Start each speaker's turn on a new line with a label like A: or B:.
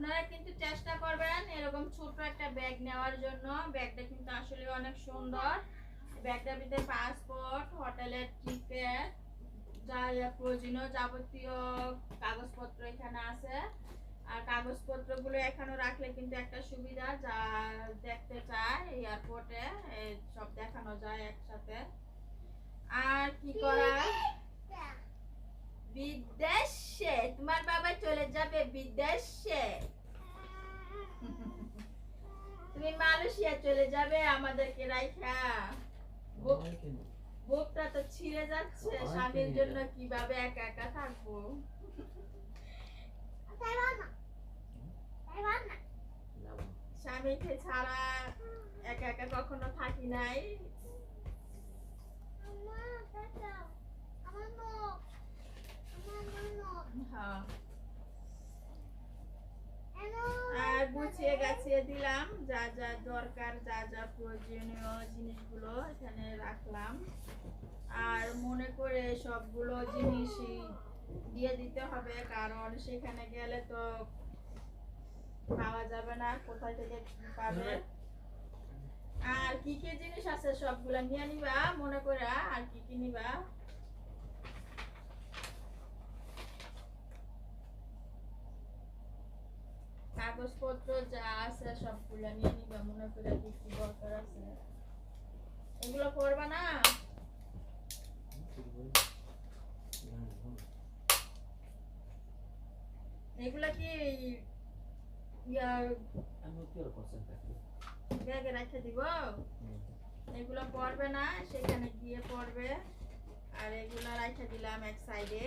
A: আপনারা কিন্তু চেষ্টা করবেন এরকম ছোট একটা ব্যাগ নেওয়ার জন্য। ব্যাগটা কিন্তু আসলে অনেক সুন্দর। ব্যাগটার ভিতরে পাসপোর্ট, হোটেলের টিকিট, যা প্রয়োজনীয় যাবতীয় কাগজপত্র এখানে আছে। আর কাগজপত্রগুলো এখানে রাখলে কিন্তু একটা সুবিধা, যা দেখতে চায় এয়ারপোর্টে সব দেখানো যায় একসাথে। আর কি করা, বিদেশে তোমার বাবা চলে যাবে বিদেশে। তুমি মালয়েশিয়া চলে যাবে আমাদেরকে রাইখা। বুকটা তো ছিঁড়ে যাচ্ছে, স্বামীর জন্য কিভাবে একা একা থাকবো। স্বামীকে ছাড়া একা একা কখনো থাকি নাই। হ্যাঁ, আর গুছিয়ে গাছিয়ে দিলাম, যা যা দরকার, যা যা প্রয়োজনীয় জিনিসগুলো এখানে রাখলাম। আর মনে করে সবগুলো জিনিসই দিয়ে দিতে হবে, কারণ সেখানে গেলে তো পাওয়া যাবে না, কোথায় থেকে পাবে। আর কি কি জিনিস আছে সবগুলা নিয়ে নিবা মনে করে। আর কি কি নিবা, কাগজপত্র যা আছে সবগুলা নিয়ে নিবা মনে করে, কি কি দরকার আছে। এগুলো করবা না? এগুলা কি ব্যাগে রেখে দিব? এগুলো পড়বে না, সেখানে গিয়ে পড়বে। আর এগুলো রেখে দিলাম এক সাইডে।